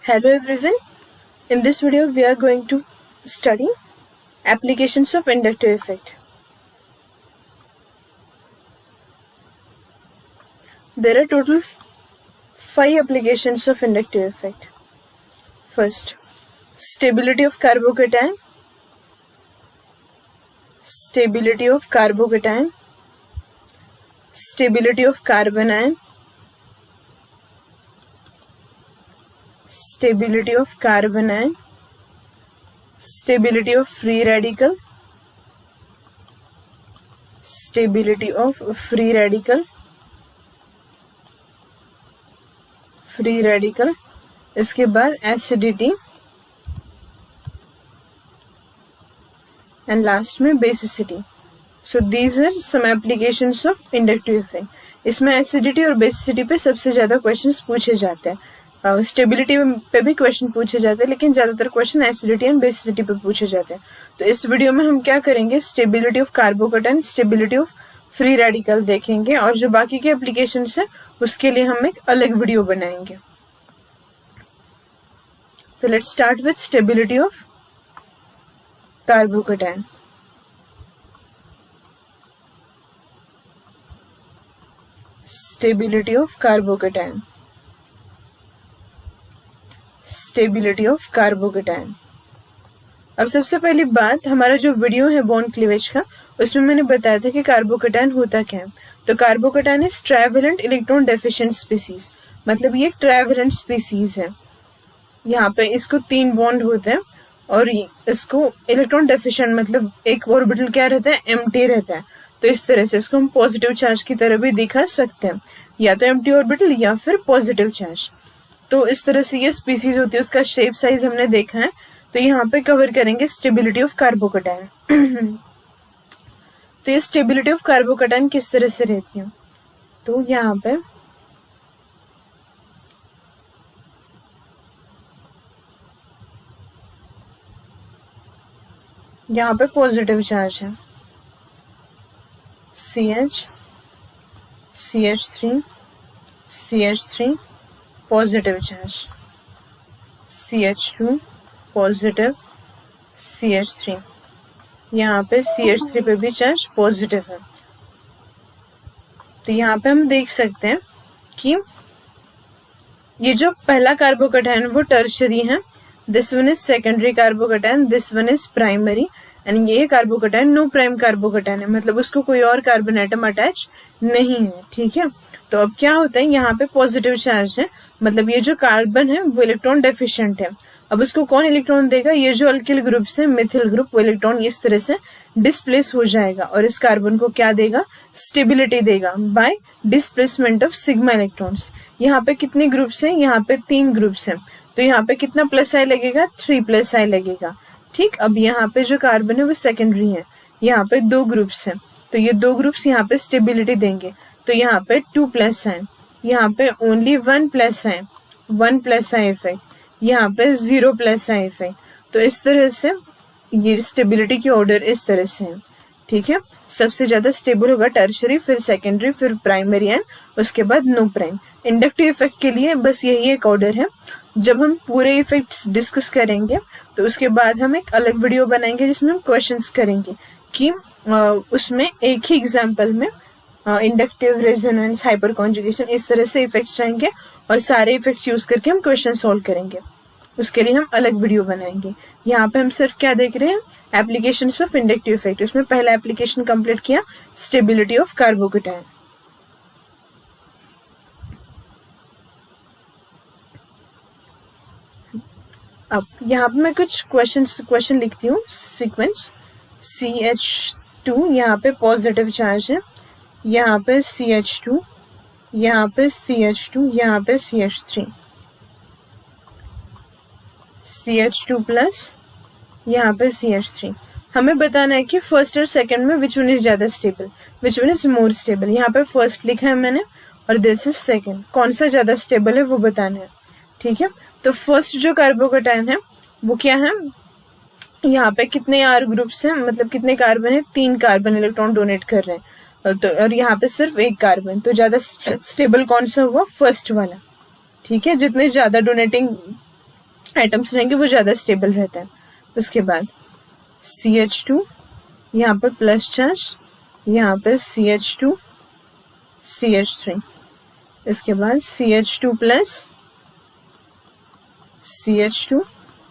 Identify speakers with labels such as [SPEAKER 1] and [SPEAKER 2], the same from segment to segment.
[SPEAKER 1] Hello everyone. In this video we are going to study applications of inductive effect. There are total 5 applications of inductive effect. First, stability of carbocation, stability of carbocation, stability of carbon ion, stability of carbon ion, stability of free radical, stability of free radical, free radical, इसके बाद acidity and last में basicity. So these are some applications of inductive effect. इसमें acidity और basicity पे सबसे ज़्यादा questions पूछे जाते हैं. स्टेबिलिटी पे भी क्वेश्चन पूछे जाते हैं, लेकिन ज़्यादातर क्वेश्चन एसिडिटी एंड बेसिसिटी पे पूछे जाते हैं. तो इस वीडियो में हम क्या करेंगे, stability of carbocation, stability of free radical देखेंगे, और जो बाकी के एप्लीकेशंस है उसके लिए हम एक अलग वीडियो बनाएंगे. तो let's start with stability of carbocation. Stability of carbocation, stability of carbocation. अब सबसे पहली बात, हमारा जो वीडियो है बॉन्ड क्लीवेज का, उसमें मैंने बताया था कि कार्बोकेटाइन होता क्या है. तो carbocation is trivalent electron deficient species, मतलब ये एक ट्राइवेलेंट स्पीसीज है. यहाँ पे इसको 3 बॉन्ड होते हैं और इसको इलेक्ट्रॉन डेफिशिएंट मतलब एक ऑर्बिटल क्या रहता है, एम्प्टी रहता है. तो इस तरह से इसको हम पॉजिटिव चार्ज की तरह भी दिखा सकते हैं, या तो एम्प्टी ऑर्बिटल या फिर पॉजिटिव चार्ज. तो इस तरह से ये स्पीसीज होती है, उसका शेप साइज हमने देखा है. तो यहाँ पे कवर करेंगे स्टेबिलिटी ऑफ कार्बोकेटाइन. तो ये स्टेबिलिटी ऑफ कार्बोकेटाइन किस तरह से रहती है, तो यहाँ पे पॉजिटिव चार्ज है, CH3 positive charge, CH2 positive, CH3. यहाँ पे CH3 पे भी चार्ज पॉजिटिव है. तो यहाँ पे हम देख सकते हैं कि ये जो पहला कार्बोकेटाइन वो टर्शरी है, this one is secondary carbocation, this one is primary, and ये कार्बोकेटाइन नो प्राइम कार्बोकेटाइन है, मतलब उसको कोई और कार्बन एटम अटैच नहीं है. ठीक है. तो अब क्या होता है, यहाँ पे पॉजिटिव चार्ज है, मतलब ये जो कार्बन है वो इलेक्ट्रॉन डेफिशिएंट है. अब उसको कौन इलेक्ट्रॉन देगा, ये जो अल्किल ग्रुप है मिथिल ग्रुप, वो इलेक्ट्रॉन इस तरह से डिस्प्लेस हो जाएगा और इस कार्बन को क्या देगा, स्टेबिलिटी देगा bye displacement of sigma electrons. यहाँ पे कितने ग्रुप्स हैं, यहाँ पे 3 ग्रुप्स हैं. तो यहाँ पे कितना प्लस आई लगेगा, 3 आई लगेगा. ठीक. अब यहाँ पे जो कार्बन है वो सेकेंडरी है, यहाँ पे 2 ग्रुप्स हैं, तो ये 2 ग्रुप्स यहाँ पे स्टेबिलिटी देंगे. तो यहाँ पे 2 आई, यहाँ पे ओनली 1 आई, 1 आई इफेक्ट, यहाँ पे 0 आई इफेक्ट. तो इस तरह से ये स्टेबिलिटी की ऑर्डर इस तरह से है. ठीक है. सबसे ज्यादा स्टेबल होगा टर्शरी, फिर सेकेंडरी, फिर प्राइमरी एंड उसके बाद नो प्राइम. इंडक्टिव इफेक्ट के लिए बस यही एक ऑर्डर है. जब हम पूरे इफेक्ट्स डिस्कस करेंगे तो उसके बाद हम एक अलग वीडियो बनाएंगे जिसमें हम क्वेश्चंस करेंगे कि उसमें एक ही एग्जांपल में इंडक्टिव, रेजोनेंस, हाइपर कॉन्जुगेशन, इस तरह से इफेक्ट्स रहेंगे और सारे इफेक्ट्स यूज करके हम क्वेश्चन सॉल्व करेंगे. उसके लिए हम अलग वीडियो बनाएंगे. यहाँ पे हम सिर्फ क्या देख रहे हैं, एप्लीकेशंस ऑफ इंडक्टिव इफेक्ट. उसमें पहला एप्लीकेशन कंप्लीट किया, स्टेबिलिटी ऑफ कार्बोकेटाइन. अब यहाँ पे मैं कुछ क्वेश्चन लिखती हूँ सीक्वेंस. CH2 यहाँ पे पॉजिटिव चार्ज है, यहाँ पे CH2, यहाँ पे CH2, यहाँ पे CH3, CH2 प्लस, यहाँ पे CH3. हमें बताना है कि फर्स्ट और सेकंड में विच वन इज ज्यादा stable, which one is more stable. यहाँ पे फर्स्ट लिखा है मैंने और दिस इज सेकंड. कौन सा ज्यादा स्टेबल है वो बताना है. ठीक है. तो फर्स्ट जो कार्बोकेटाइन है वो क्या है, यहाँ पे कितने R ग्रुप्स हैं, मतलब कितने कार्बन है, 3 कार्बन इलेक्ट्रॉन डोनेट कर रहे हैं. तो और यहाँ पे सिर्फ 1 कार्बन, तो ज्यादा स्टेबल कौन सा हुआ, फर्स्ट वाला. ठीक है. जितने ज्यादा डोनेटिंग एटम्स रहेंगे वो ज़्यादा स्टेबल रहता है। उसके बाद CH2, यहाँ पर प्लस चार्ज, यहाँ पे CH2 CH3, इसके बाद CH2 प्लस CH2,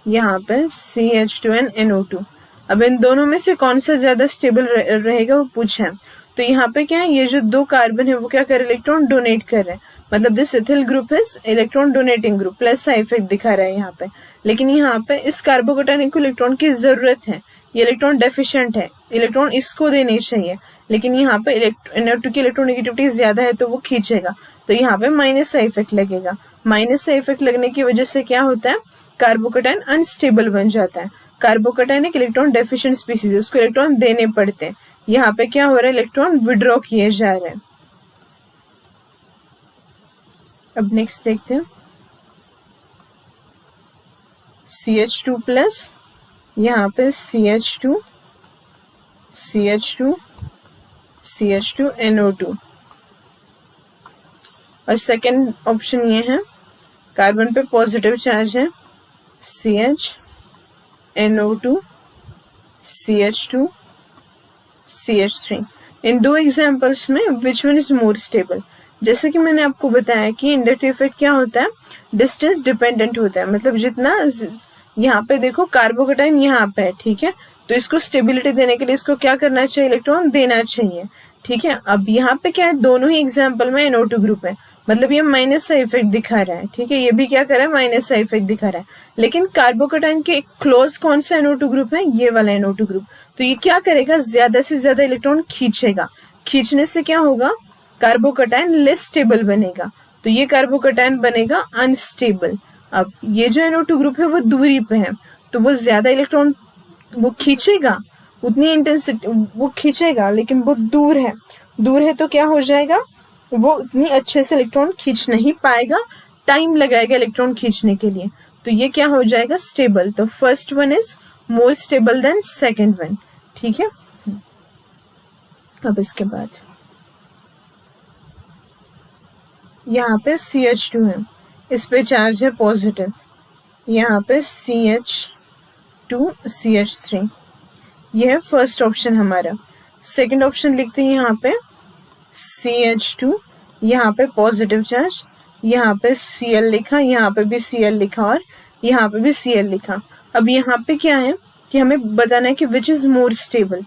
[SPEAKER 1] यहाँ पे CH2 एंड NO2। अब इन दोनों में से कौन सा ज्यादा स्टेबल रहेगा वो पूछा है। तो यहाँ पे क्या है, ये जो दो कार्बन है वो क्या कर रहे हैं, इलेक्ट्रॉन डोनेट कर रहे हैं, मतलब this ethyl group is electron donating group, plus सा इफेक्ट दिखा रहा है यहाँ पे। लेकिन यहाँ पे इस कार्बोकेटाइन को इलेक्ट्रॉन की जरूरत है, ये इलेक्ट्रॉन डेफिशिएंट है, इलेक्ट्रॉन इसको देने चाहिए, लेकिन यहाँ पे NO2 की इलेक्ट्रोनेगेटिविटी ज्यादा है तो वो खींचेगा, तो यहाँ पे माइनस सा इफेक्ट लगेगा। माइनस सा इफेक्ट लगने की वजह से क्या होता है, कार्बोकेटाइन अनस्टेबल बन जाता है। कार्बोकेटाइन एक इलेक्ट्रॉन डेफिशिएंट स्पीसीज है, उसको इलेक्ट्रॉन देने पड़ते हैं। यहाँ पे क्या हो रहा है, इलेक्ट्रॉन विड्रॉ किए जा रहे हैं। अब नेक्स्ट देखते हैं CH2 प्लस, यहाँ पे CH2 CH2 CH2 NO2, और सेकेंड ऑप्शन ये है, कार्बन पे पॉजिटिव चार्ज है, CH NO2 CH2 CH3। इन दो एग्जाम्पल्स में which one is more stable. जैसे कि मैंने आपको बताया कि इंडक्टिव इफेक्ट क्या होता है, डिस्टेंस डिपेंडेंट होता है, मतलब जितना यहाँ पे देखो कार्बोकेटाइन यहाँ पे है, ठीक है, तो इसको स्टेबिलिटी देने के लिए इसको क्या करना चाहिए, इलेक्ट्रॉन देना चाहिए, ठीक है। अब यहाँ पे क्या है, दोनों ही एग्जाम्पल में NO2 ग्रुप है, मतलब ये माइनस सा इफेक्ट दिखा रहा है, ठीक है, ये भी क्या कर रहा है, माइनस सा इफेक्ट दिखा रहा है। लेकिन कार्बोकेटाइन के क्लोज कौन सा NO2 ग्रुप है, ये वाला NO2 ग्रुप, तो ये क्या करेगा, ज्यादा से ज्यादा इलेक्ट्रॉन खींचेगा। खींचने से क्या होगा, कार्बोकेटाइन लेस स्टेबल बनेगा, तो ये कार्बोकेटाइन बनेगा अनस्टेबल। अब ये जो NO2 ग्रुप है वो दूरी पे है, तो वो ज्यादा इलेक्ट्रॉन वो खींचेगा, उतनी इंटेंसिटी वो खींचेगा, लेकिन वो दूर है तो क्या हो जाएगा, वो उतनी अच्छे से इलेक्ट्रॉन खींच नहीं पाएगा, टाइम लगाएगा इलेक्ट्रॉन खींचने के लिए, तो ये क्या हो जाएगा, स्टेबल। तो first one is more stable then second one, ठीक है। अब इसके बाद यहाँ पे CH2 है, इस पे चार्ज है पॉजिटिव, यहाँ पे CH2 CH3, ये है फर्स्ट ऑप्शन हमारा। सेकंड ऑप्शन लिखते हैं यहाँ पे CH2, यहाँ पे पॉजिटिव चार्ज, यहाँ पे Cl लिखा, यहाँ पे भी Cl लिखा और यहाँ पे भी Cl लिखा। अब यहाँ पे क्या है कि हमें बताना है कि विच इज मोर स्टेबल।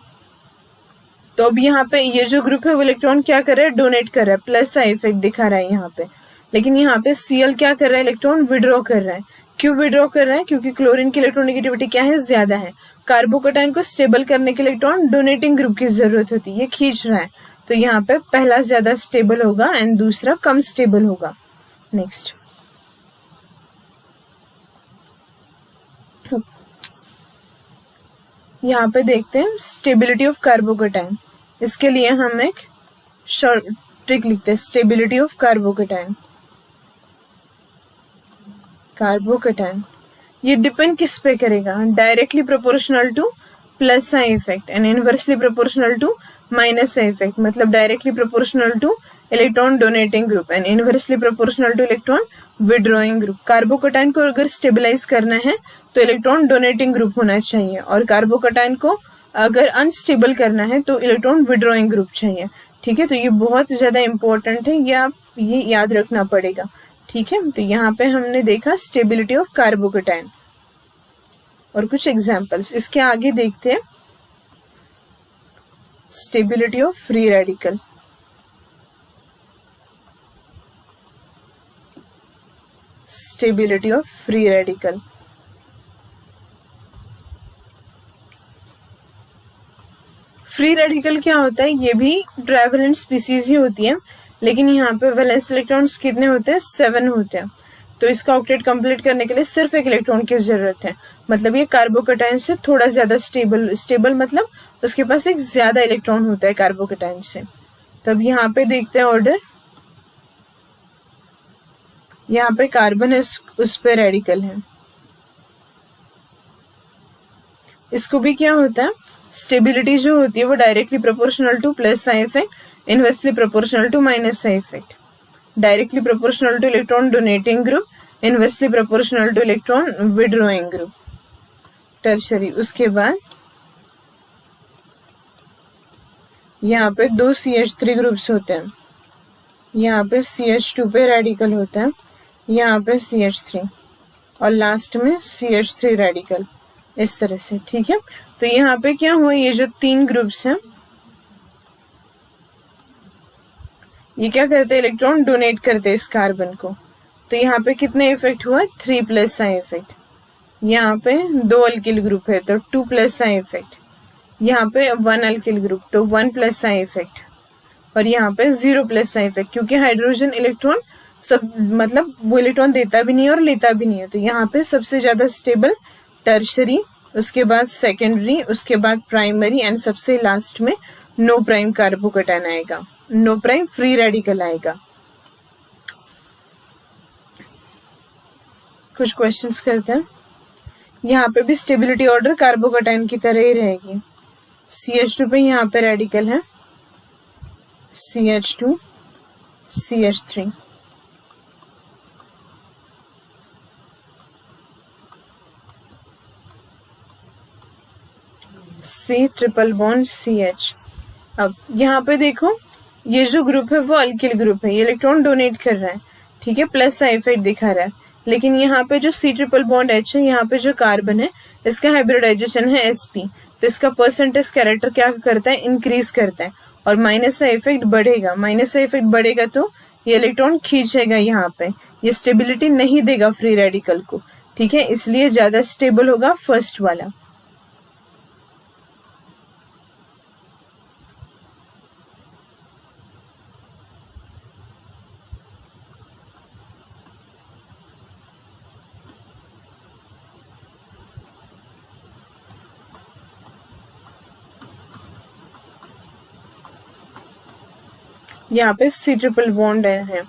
[SPEAKER 1] तो अब यहाँ पे ये जो ग्रुप है वो इलेक्ट्रॉन क्या कर रहा है, डोनेट कर रहा है, प्लस सा इफेक्ट दिखा रहा है यहाँ पे। लेकिन यहाँ पे Cl क्या कर रहा है, इलेक्ट्रॉन विड्रॉ कर रहा है। क्यों विड्रॉ कर रहा है, क्योंकि क्लोरीन की इलेक्ट्रोनेगेटिविटी क्या है, ज्यादा है। कार्बोकेटाइन को स्टेबल करने के लिए इलेक्ट्रॉन डोनेटिंग ग्रुप की जरूरत होती है, ये खींच रहा है, तो यहाँ पे पहला ज्यादा स्टेबल होगा एंड दूसरा कम स्टेबल होगा। नेक्स्ट यहाँ पे देखते हैं स्टेबिलिटी ऑफ कार्बोकेटाइन। इसके लिए हम एक शॉर्ट ट्रिक लिखते हैं, स्टेबिलिटी ऑफ कार्बोकेटाइन। कार्बोकेटाइन ये डिपेंड किस पे करेगा, डायरेक्टली प्रोपोर्शनल टू प्लस सा effect and inversely proportional to minus सा इफेक्ट, मतलब directly proportional to electron donating group and inversely proportional to electron withdrawing group. Carbocation को अगर स्टेबलाइज करना है तो इलेक्ट्रॉन डोनेटिंग ग्रुप होना चाहिए, और कार्बोकेटाइन को अगर अनस्टेबल करना है तो इलेक्ट्रॉन विड्रॉइंग ग्रुप चाहिए, ठीक है। तो ये बहुत ज्यादा इंपॉर्टेंट है, ये आप ये याद रखना पड़ेगा, ठीक है। तो यहाँ पे हमने देखा स्टेबिलिटी ऑफ कार्बोकेटाइन और कुछ एग्जांपल्स। इसके आगे देखते हैं stability of free radical. Stability of free radical, free radical क्या होता है, ये भी ट्राइवेलेंट स्पीसीज ही होती है, लेकिन यहाँ पे वैलेंस इलेक्ट्रॉन्स कितने होते हैं, 7 होते हैं। तो इसका ऑक्टेट कंप्लीट करने के लिए सिर्फ एक इलेक्ट्रॉन की जरूरत है, मतलब ये कार्बोकेटाइन से थोड़ा ज्यादा स्टेबल मतलब उसके पास एक ज्यादा इलेक्ट्रॉन होता है कार्बोकेटाइन से। तब यहाँ पे देखते हैं ऑर्डर, यहाँ पे कार्बन उस पे रेडिकल है, इसको भी क्या होता है, स्टेबिलिटी जो होती है वो डायरेक्टली प्रोपोर्शनल टू प्लस सा effect, inversely proportional to minus सा effect, directly proportional to electron donating group inversely proportional to electron withdrawing group tertiary. उसके बाद यहाँ पे दो CH3 ग्रुप्स होते हैं, यहाँ पे CH2 पे रेडिकल होता है, यहाँ पे CH3 और लास्ट में CH3 रेडिकल, इस तरह से। ठीक है, तो यहाँ पे क्या हुआ, ये जो 3 ग्रुप्स हैं ये क्या करते हैं, इलेक्ट्रॉन डोनेट करते हैं इस कार्बन को। तो यहाँ पे कितने इफेक्ट हुआ, 3+ आई इफेक्ट। यहाँ पे 2 अल्किल ग्रुप है तो 2+ आई इफेक्ट। यहाँ पे 1 अल्किल ग्रुप तो 1+ आई इफेक्ट। और यहाँ पे 0+ आई इफेक्ट, क्योंकि हाइड्रोजन इलेक्ट्रॉन सब मतलब वो इलेक्ट्रॉन देता भी नहीं है और लेता भी नहीं है। तो यहाँ पे सबसे ज्यादा स्टेबल टर्शरी, उसके बाद सेकेंडरी, उसके बाद प्राइमरी एंड सबसे लास्ट में नो प्राइम कार्बोकैटायन आएगा, नो प्राइम फ्री रेडिकल आएगा। कुछ क्वेश्चंस करते हैं। यहाँ पे भी स्टेबिलिटी ऑर्डर कार्बोकैटायन की तरह ही रहेगी। CH2 पे यहाँ पे रेडिकल है CH2 CH3, C triple bond CH। अब यहाँ पे देखो ये जो ग्रुप है वो अल्किल ग्रुप है, ये इलेक्ट्रॉन डोनेट कर रहा है, ठीक है, प्लस आई इफेक्ट दिखा रहा है। लेकिन यहाँ पे जो C ट्रिपल बॉन्ड H है, यहाँ पे जो कार्बन है इसका हाइब्रिडाइजेशन है sp, तो इसका परसेंटेज कैरेक्टर क्या करता है, इंक्रीज करता है और माइनस आई इफेक्ट बढ़ेगा। माइनस आई इफेक्ट बढ़ेगा तो ये इलेक्ट्रॉन खींचेगा, यहाँ पे ये स्टेबिलिटी नहीं देगा फ्री रेडिकल को, ठीक है, इसलिए ज्यादा स्टेबल होगा फर्स्ट वाला। यहाँ पे C ट्रिपल बॉन्ड है,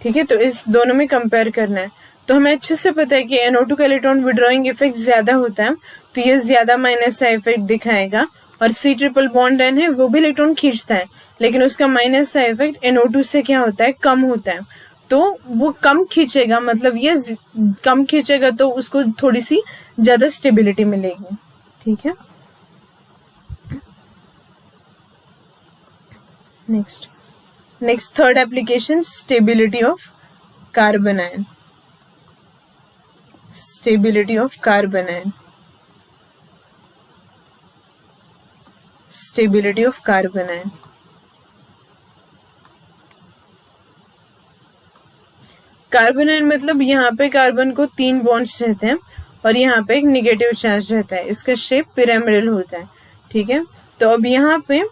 [SPEAKER 1] ठीक है, तो इस दोनों में कंपेयर करना है। तो हमें अच्छे से पता है कि NO2 का इलेक्ट्रॉन विड्रॉइंग इफेक्ट ज्यादा होता है, तो ये ज्यादा माइनस आई इफेक्ट दिखाएगा। और C ट्रिपल बॉन्ड है वो भी इलेक्ट्रॉन खींचता है, लेकिन उसका माइनस आई इफेक्ट NO2 से क्या होता है, कम होता है, तो वो कम खींचेगा, मतलब ये कम खींचेगा तो उसको थोड़ी सी ज्यादा स्टेबिलिटी मिलेगी, ठीक है। Next third application, stability of carbon ion. Stability of carbon ion, stability of carbon ion. Carbon ion मतलब यहाँ पे कार्बन को 3 बॉन्ड्स रहते हैं और यहाँ पे एक निगेटिव चार्ज रहता है, इसका शेप पिरामिडल होता है, ठीक है। तो अब यहाँ पे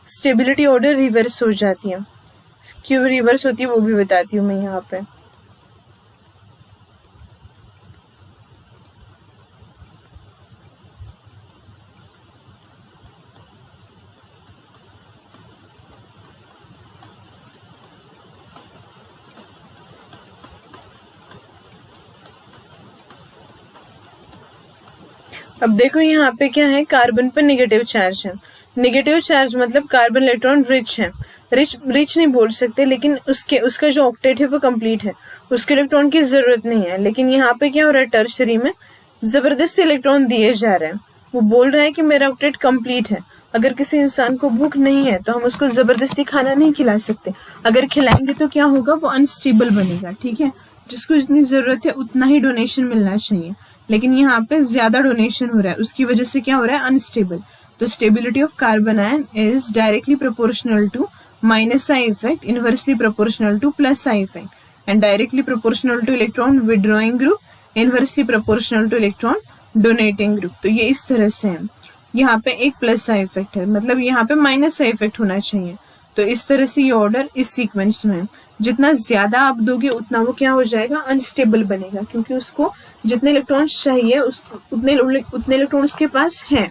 [SPEAKER 1] स्टेबिलिटी ऑर्डर रिवर्स हो जाती है, क्यों रिवर्स होती है वो भी बताती हूँ मैं यहाँ पे। अब देखो यहाँ पे क्या है, कार्बन पे नेगेटिव चार्ज है। नेगेटिव चार्ज मतलब कार्बन इलेक्ट्रॉन रिच है, रिच नहीं बोल सकते, लेकिन उसका जो ऑक्टेट है वो कंप्लीट है, उसके इलेक्ट्रॉन की जरूरत नहीं है। लेकिन यहाँ पे क्या हो रहा है, टर्शरी में जबरदस्ती इलेक्ट्रॉन दिए जा रहे हैं। वो बोल रहा है कि मेरा ऑक्टेट कंप्लीट है। अगर किसी इंसान को भूख नहीं है तो हम उसको जबरदस्ती खाना नहीं खिला सकते, अगर खिलाएंगे तो क्या होगा, वो अनस्टेबल बनेगा, ठीक है। जिसको जितनी जरूरत है उतना ही डोनेशन मिलना चाहिए, लेकिन यहाँ पे ज्यादा डोनेशन हो रहा है, उसकी वजह से क्या हो रहा है, अनस्टेबल। तो stability of carbon ion is directly proportional to minus I effect, inversely proportional to plus I effect and directly proportional to electron withdrawing group, inversely proportional to electron donating group. तो ये इस तरह से है। यहाँ पे एक प्लस आई इफेक्ट है, मतलब यहाँ पे माइनस आई इफेक्ट होना चाहिए। तो इस तरह से ये ऑर्डर इस सीक्वेंस में है। जितना ज्यादा आप दोगे उतना वो क्या हो जाएगा, अनस्टेबल बनेगा, क्योंकि उसको जितने इलेक्ट्रॉन चाहिए उतने इलेक्ट्रॉन उसके पास हैं।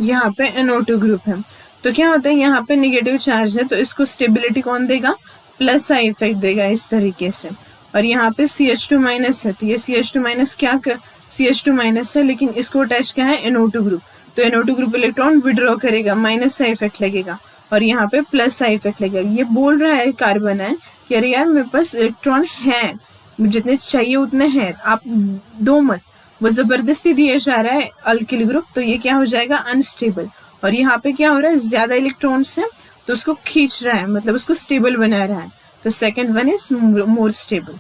[SPEAKER 1] यहाँ पे NO2 ग्रुप है। तो क्या होता है, यहाँ पे नेगेटिव चार्ज है तो इसको स्टेबिलिटी कौन देगा, प्लस आई इफेक्ट देगा इस तरीके से। और यहाँ पे CH2 माइनस है तो ये CH2 माइनस क्या कर, CH2 माइनस है लेकिन इसको अटैच क्या है, NO2 ग्रुप, तो NO2 ग्रुप इलेक्ट्रॉन विड्रॉ करेगा, माइनस आई इफेक्ट लगेगा और यहाँ पे प्लस आई इफेक्ट लगेगा। ये बोल रहा है कार्बन आयन कि अरे यार मेरे पास इलेक्ट्रॉन है, जितने चाहिए उतने हैं, आप दो मत, वो जबरदस्ती दिया जा रहा है अल्किल ग्रुप, तो ये क्या हो जाएगा, अनस्टेबल। और यहाँ पे क्या हो रहा है, ज्यादा इलेक्ट्रॉन्स है तो उसको खींच रहा है, मतलब उसको स्टेबल बना रहा है, तो second one is more stable.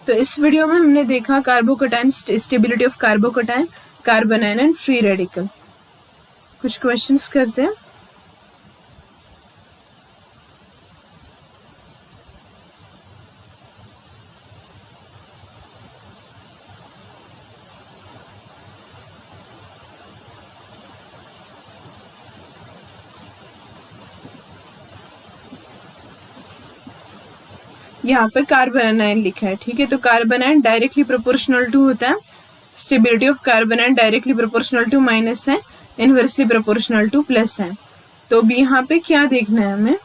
[SPEAKER 1] तो इस वीडियो में हमने देखा carbocation, stability of carbocation, carbon ion and free radical. कुछ क्वेश्चंस करते हैं। यहाँ पे कार्बन आयन लिखा है, ठीक है, तो carbon ion directly proportional to होता है, stability of carbon ion directly proportional to minus है, इनवर्सली प्रोपोर्शनल टू प्लस है। तो अब यहाँ पे क्या देखना है हमें,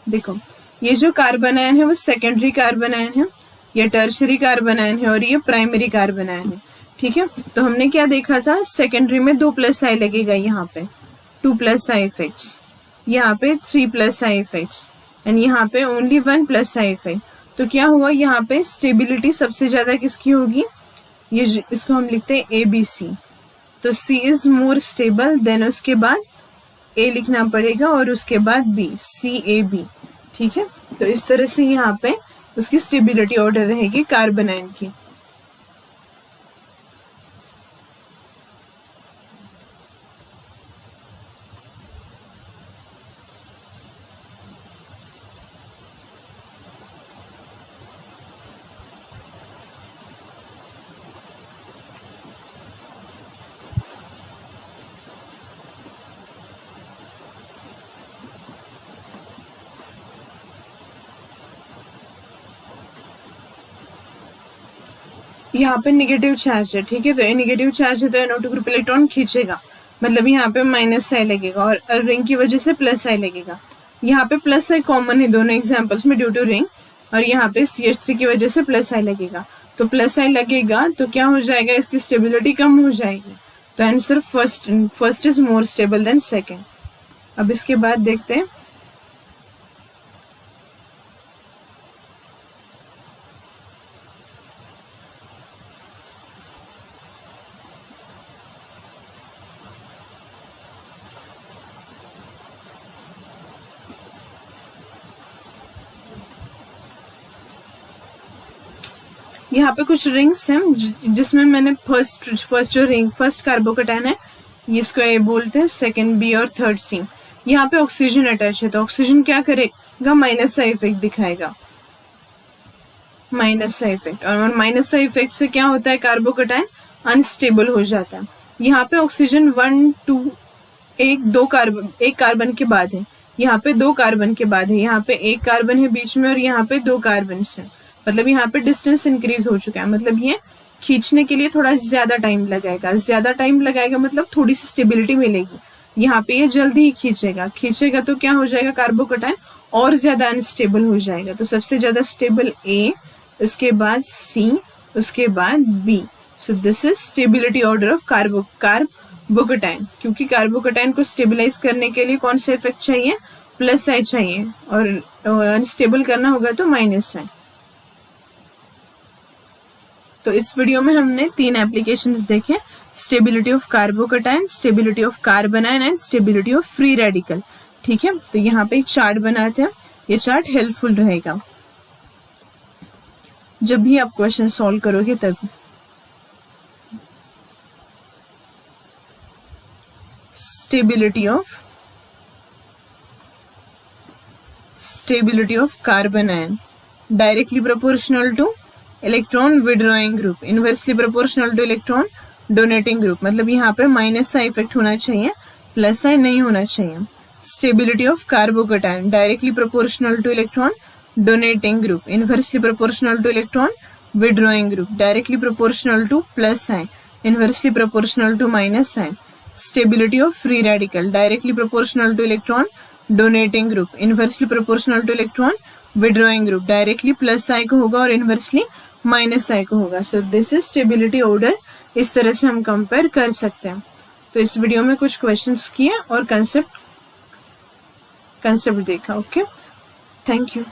[SPEAKER 1] देखो ये जो कार्बन आयन है वो सेकेंडरी कार्बन आयन है, ये टर्शरी कार्बन आयन है और ये प्राइमरी कार्बन आयन है, ठीक है। तो हमने क्या देखा था, सेकेंडरी में 2 प्लस आई लगेगा, यहाँ पे 2 प्लस आई इफेक्ट्स, यहाँ पे 3 प्लस आई इफेक्ट्स एंड यहाँ पे ओनली 1 प्लस आई इफेक्ट। तो क्या हुआ, यहाँ पे स्टेबिलिटी सबसे ज्यादा किसकी होगी, ये इसको हम लिखते हैं ABC, तो C is more stable, then उसके बाद A लिखना पड़ेगा और उसके बाद B, CAB, ठीक है। तो इस तरह से यहाँ पे उसकी स्टेबिलिटी ऑर्डर रहेगी कार्बन आयन की। यहाँ पे नेगेटिव चार्ज है, ठीक है, तो ये नेगेटिव चार्ज है तो NO2 ग्रुप इलेक्ट्रॉन खींचेगा, मतलब यहाँ पे माइनस आई लगेगा और रिंग की वजह से प्लस आई लगेगा। यहाँ पे प्लस आई कॉमन है दोनों एग्जांपल्स में ड्यू टू रिंग, और यहाँ पे CH3 की वजह से प्लस आई लगेगा। तो प्लस आई लगेगा तो क्या हो जाएगा, इसकी स्टेबिलिटी कम हो जाएगी, तो answer first is more stable then second. अब इसके बाद देखते हैं, यहाँ पे कुछ रिंग्स हैं जिसमें मैंने फर्स्ट जो रिंग, फर्स्ट कार्बोकैटायन है इसको A बोलते हैं, सेकंड B और थर्ड C। यहाँ पे ऑक्सीजन अटैच है तो ऑक्सीजन क्या करेगा, माइनस आई इफेक्ट दिखाएगा, माइनस आई इफेक्ट, और माइनस आई इफेक्ट से क्या होता है, कार्बोकैटायन अनस्टेबल हो जाता है। यहाँ पे ऑक्सीजन 1 2 एक कार्बन के बाद है, यहाँ पे 2 कार्बन के बाद है, यहाँ पे 1 कार्बन है बीच में और यहाँ पे 2 कार्बन है, मतलब यहाँ पे डिस्टेंस इंक्रीज हो चुका है, मतलब ये खींचने के लिए थोड़ा ज्यादा टाइम लगाएगा, मतलब थोड़ी सी स्टेबिलिटी मिलेगी। यहाँ पे ये जल्दी ही खींचेगा तो क्या हो जाएगा, कार्बोकैटायन और ज्यादा अनस्टेबल हो जाएगा। तो सबसे ज्यादा स्टेबल A, उसके बाद C, उसके बाद B। So this is stability order of carbocation, क्योंकि कार्बोकैटायन को स्टेबिलाईज करने के लिए कौन सा इफेक्ट चाहिए, प्लस आई चाहिए, और अनस्टेबल करना होगा तो माइनस आई। तो इस वीडियो में हमने 3 एप्लीकेशंस देखे, stability of carbocation, stability of carbon ion and stability of free radical, ठीक है। तो यहाँ पे एक चार्ट बनाते हैं, ये चार्ट हेल्पफुल रहेगा जब भी आप क्वेश्चन सॉल्व करोगे तब। Stability of carbon ion directly proportional to electron withdrawing group, inversely proportional to electron donating group, मतलब यहाँ पे माइनस आई इफेक्ट होना चाहिए, प्लस आई नहीं होना चाहिए। Stability of carbocation directly proportional to electron donating group, inversely proportional to electron withdrawing group directly proportional to plus sign, inversely proportional to minus sign. Stability of free radical directly proportional to electron donating group, inversely proportional to electron withdrawing group, directly plus psi को होगा और inversely minus psi को होगा. So this is stability order. इस तरह से हम compare कर सकते हैं. तो इस वीडियो में कुछ क्वेश्चंस किए और कंसेप्ट देखा. Okay, thank you.